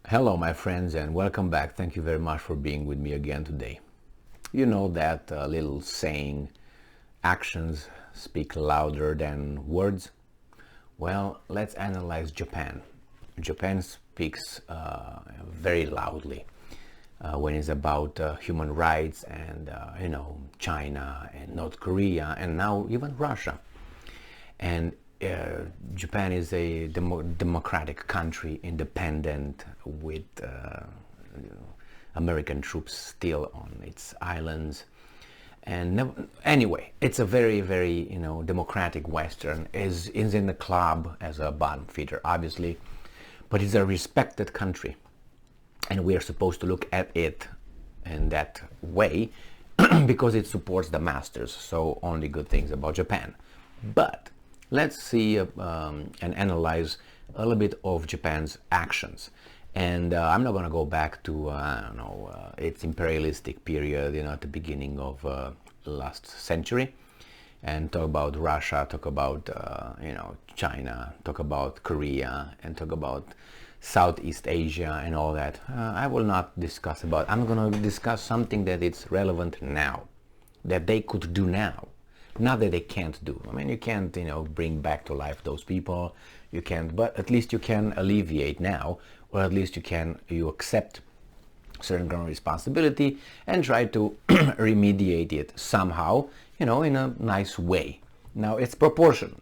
Hello, my friends, and welcome back. Thank you very much for being with me again today. You know that little saying, actions speak louder than words? Well, let's analyze Japan. Japan speaks very loudly when it's about human rights and, China and North Korea and now even Russia. And Japan is a democratic country, independent, with American troops still on its islands. And anyway, it's a very, very democratic Western. Is in the club as a bottom feeder, obviously, but it's a respected country, and we are supposed to look at it in that way because it supports the masters. So only good things about Japan. But let's see and analyze a little bit of Japan's actions. And I'm not going to go back to, its imperialistic period, at the beginning of last century, and talk about Russia, talk about, China, talk about Korea, and talk about Southeast Asia and all that. I will not discuss about. I'm going to discuss something that is relevant now, that they could do now. Not that they can't do. I mean, you can't, bring back to life those people. You can't, but at least you can alleviate now, or at least you accept certain kind of responsibility and try to remediate it somehow, in a nice way. Now, it's proportional.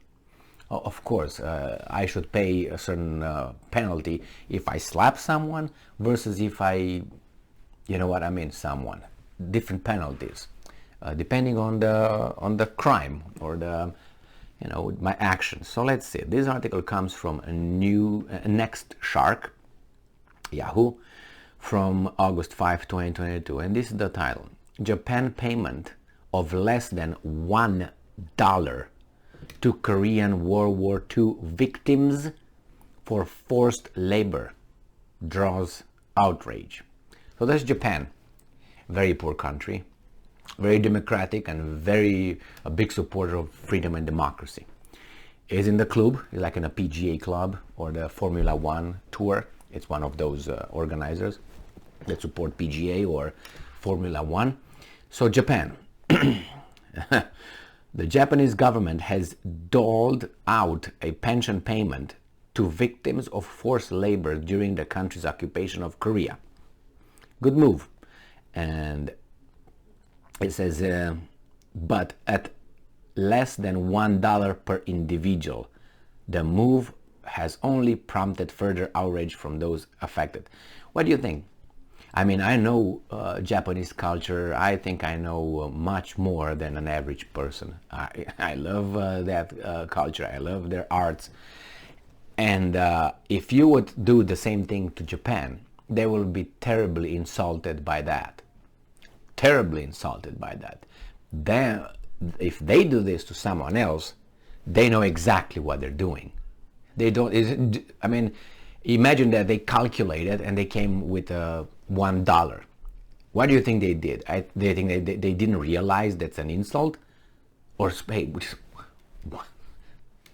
Of course, I should pay a certain penalty if I slap someone versus if I, someone. Different penalties. Depending on the crime or my actions. So let's see. This article comes from Next Shark, Yahoo, from August 5, 2022, and this is the title: Japan payment of less than $1 to Korean World War II victims for forced labor draws outrage. So that's Japan, very poor country, very democratic, and a big supporter of freedom and democracy. Is in the club, is like in a PGA club or the Formula One tour. It's one of those organizers that support PGA or Formula One. So Japan, the Japanese government has doled out a pension payment to victims of forced labor during the country's occupation of Korea. Good move. And it says, but at less than $1 per individual, the move has only prompted further outrage from those affected. What do you think? I mean, I know Japanese culture. I think I know much more than an average person. I love that culture. I love their arts. And if you would do the same thing to Japan, they will be terribly insulted by that. Terribly insulted by that. Then, if they do this to someone else, they know exactly what they're doing. They don't. I mean, imagine that they calculated and they came with $1. What do you think they did? They think they didn't realize that's an insult, or hey,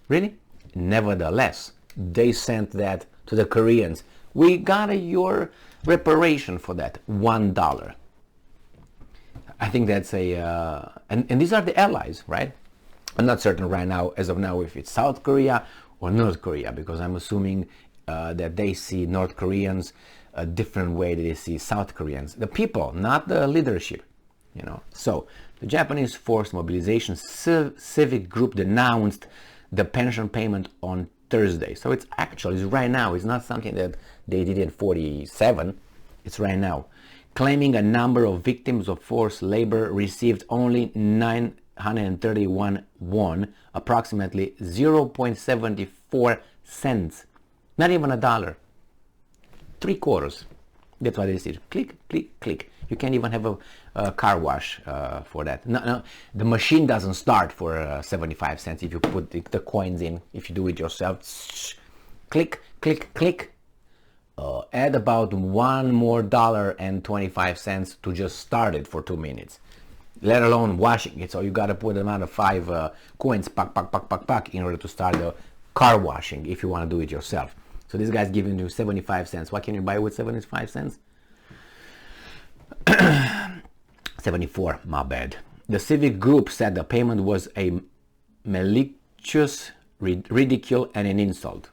really? Nevertheless, they sent that to the Koreans. We got your reparation for that $1. I think that's and these are the allies, right? I'm not certain right now, as of now, if it's South Korea or North Korea, because I'm assuming that they see North Koreans a different way that they see South Koreans. The people, not the leadership, So the Japanese Forced Mobilization Civic Group denounced the pension payment on Thursday. So it's right now. It's not something that they did in 47. It's right now. Claiming a number of victims of forced labor received only 931 won, approximately 0.74 cents. Not even $1. 3/4. That's what they said. Click, click, click. You can't even have a car wash for that. No, the machine doesn't start for 75 cents if you put the coins in. If you do it yourself, click, click, click. Add about $1 more and 25 cents to just start it for 2 minutes, let alone washing it. So you got to put amount of 5 coins, pack, in order to start the car washing if you want to do it yourself. So this guy's giving you 75 cents. What can you buy with 75 cents? 74, my bad. The civic group said the payment was a malicious ridicule and an insult.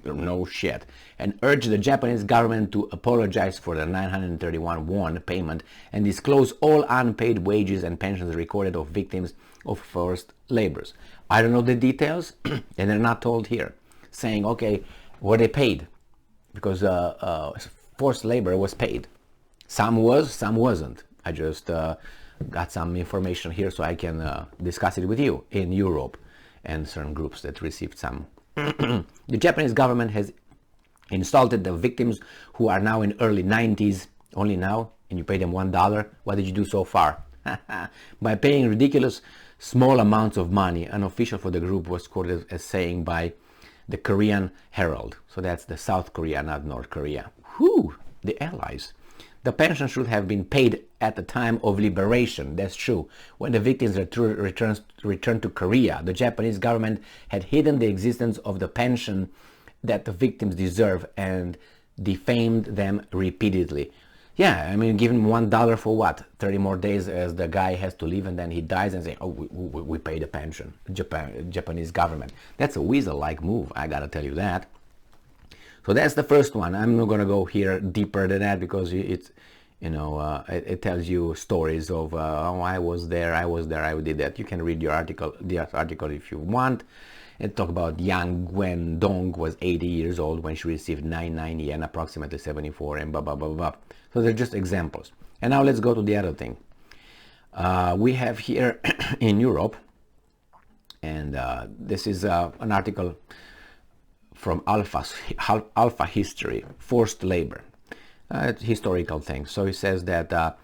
No shit. And urged the Japanese government to apologize for the 931 won payment and disclose all unpaid wages and pensions recorded of victims of forced labors. I don't know the details, and they're not told here. Saying, okay, were they paid? Because forced labor was paid. Some was, some wasn't. I just got some information here so I can discuss it with you in Europe and certain groups that received some. The Japanese government has insulted the victims who are now in early 90s, only now, and you pay them $1. What did you do so far? By paying ridiculous small amounts of money. An official for the group was quoted as saying by the Korean Herald. So that's the South Korea, not North Korea. Whew, the allies. The pension should have been paid at the time of liberation. That's true. When the victims returned to Korea, the Japanese government had hidden the existence of the pension that the victims deserve and defamed them repeatedly. Yeah, I mean, give him $1 for what? 30 more days as the guy has to leave and then he dies and say, oh, we pay the pension. Japanese government. That's a weasel-like move, I gotta tell you that. So that's the first one. I'm not going to go here deeper than that because it's, you know, it tells you stories of, oh, I was there, I did that. You can read the article if you want. And talk about Yang Gwen Dong was 80 years old when she received 99 yen, approximately 74, and blah, blah, blah, blah. So they're just examples. And now let's go to the other thing. We have here in Europe, and this is an article from Alpha History, forced labor, historical thing. So it says that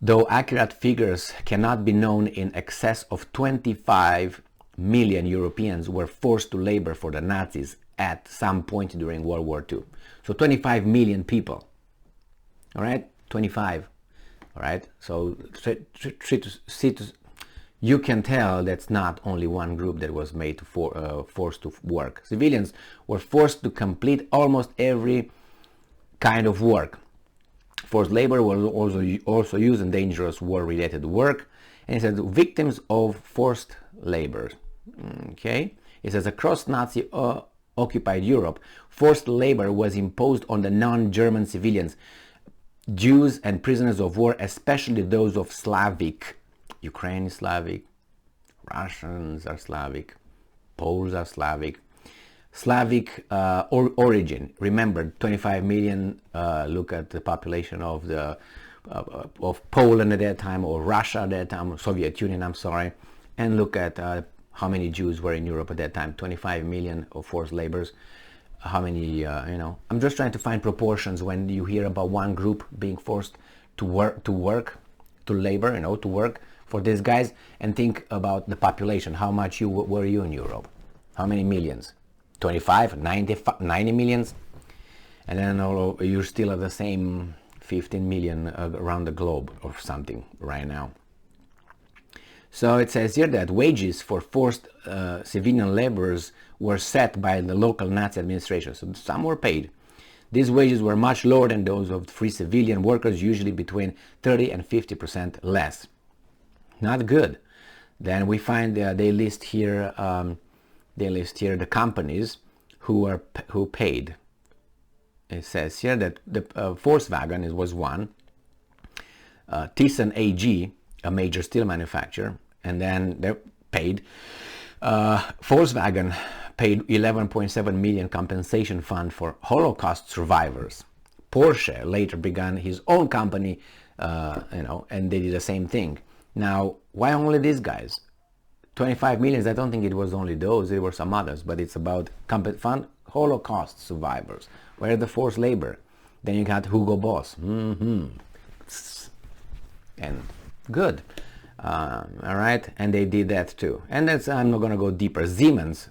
though accurate figures cannot be known, in excess of 25 million Europeans were forced to labor for the Nazis at some point during World War II. So 25 million people, all right, 25, all right. So you can tell that's not only one group that was made to forced to work. Civilians were forced to complete almost every kind of work. Forced labor was also used in dangerous war-related work. And it says victims of forced labor. Okay, it says across Nazi occupied Europe, forced labor was imposed on the non-German civilians, Jews and prisoners of war, especially those of Slavic. Ukraine is Slavic, Russians are Slavic, Poles are Slavic, origin. Remember, 25 million. Look at the population of the of Poland at that time, or Russia at that time, or Soviet Union. I'm sorry, and look at how many Jews were in Europe at that time. 25 million of forced laborers. How many? You know, I'm just trying to find proportions when you hear about one group being forced to work, to labor. You know, to work for these guys, and think about the population. How much were you in Europe? How many millions? 25, 90 millions? And then you're still at the same 15 million around the globe or something right now. So it says here that wages for forced civilian laborers were set by the local Nazi administration. So some were paid. These wages were much lower than those of free civilian workers, usually between 30 and 50% less. Not good. Then we find they list here the companies who paid. It says here that the Volkswagen was one, Thyssen AG, a major steel manufacturer, and then they paid. Volkswagen paid 11.7 million compensation fund for Holocaust survivors. Porsche later began his own company, and they did the same thing. Now, why only these guys? 25 millions, I don't think it was only those, there were some others, but it's about fund Holocaust survivors. Where the forced labor? Then you got Hugo Boss. And good. All right, and they did that too. And that's, I'm not going to go deeper. Siemens,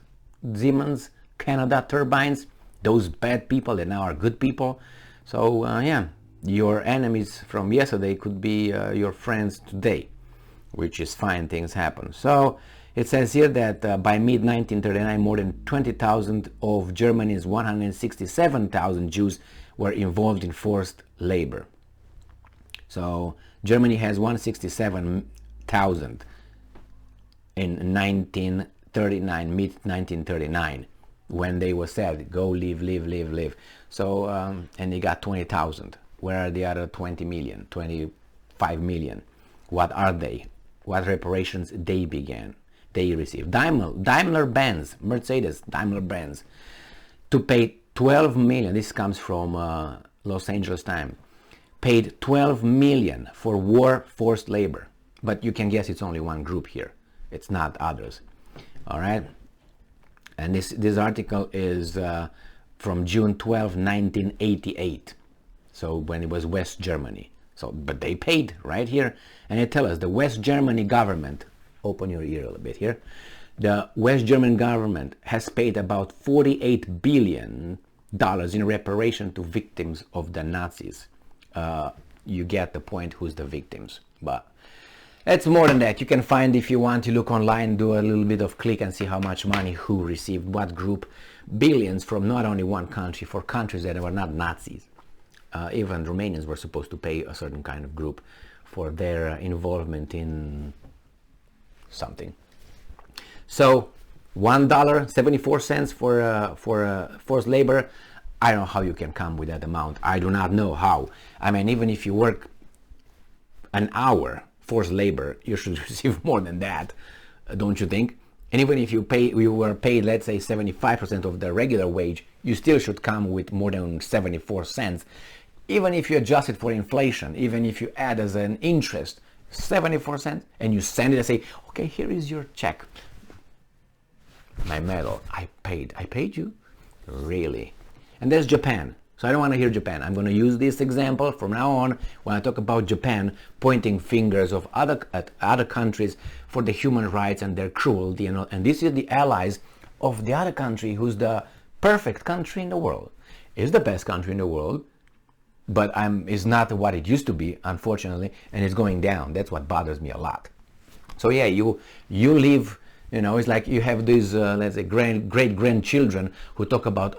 Canada turbines, those bad people that now are good people. So yeah, your enemies from yesterday could be your friends today, which is fine, things happen. So It says here that by mid-1939, more than 20,000 of Germany's 167,000 Jews were involved in forced labor. So Germany has 167,000 in 1939, mid-1939, when they were said, go live. So, and they got 20,000. Where are the other 20 million, 25 million? What are they? What reparations they received? Daimler-Benz, Mercedes, Daimler-Benz, to pay 12 million, this comes from Los Angeles Times, paid 12 million for war forced labor. But you can guess it's only one group here. It's not others. All right. And this article is from June 12, 1988. So when it was West Germany. So, but they paid right here. And it tells us the West Germany government, open your ear a little bit here. The West German government has paid about $48 billion in reparation to victims of the Nazis. You get the point who's the victims. But it's more than that. You can find, if you want to look online, do a little bit of click and see how much money, who received what group. Billions from not only one country, for countries that were not Nazis. Even Romanians were supposed to pay a certain kind of group for their involvement in something. So $1.74 for forced labor. I don't know how you can come with that amount. I do not know how. I mean, even if you work an hour forced labor, you should receive more than that, don't you think? And even if you were paid, let's say 75% of the regular wage, you still should come with more than 74 cents. Even if you adjust it for inflation, even if you add as an interest 74 cents, and you send it and say, okay, here is your check. My medal, I paid you? Really? And there's Japan. So I don't want to hear Japan. I'm going to use this example from now on when I talk about Japan, pointing fingers at other countries for the human rights and their cruelty. And this is the allies of the other country who's the perfect country in the world. It's the best country in the world, but it's not what it used to be, unfortunately, and it's going down. That's what bothers me a lot. So yeah, you live, it's like you have these, let's say, great-grandchildren who talk about,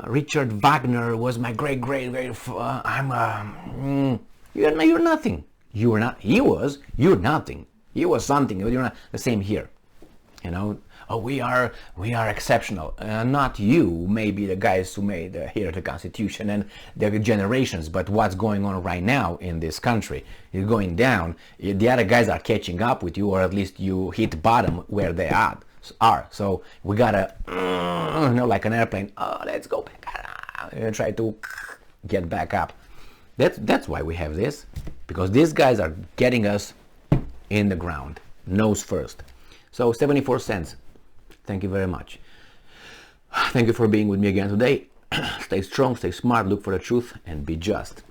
Richard Wagner was my great. You're nothing. You were not. He was. You're nothing. He was something. You're not. The same here. We are exceptional. Not you, maybe the guys who made here the Constitution and the generations, but what's going on right now in this country is going down. The other guys are catching up with you, or at least you hit bottom where they are. So we gotta, like an airplane. Let's go back. And try to get back up. That's why we have this, because these guys are getting us in the ground, nose first. So 74 cents. Thank you very much. Thank you for being with me again today. Stay strong, stay smart, look for the truth, and be just.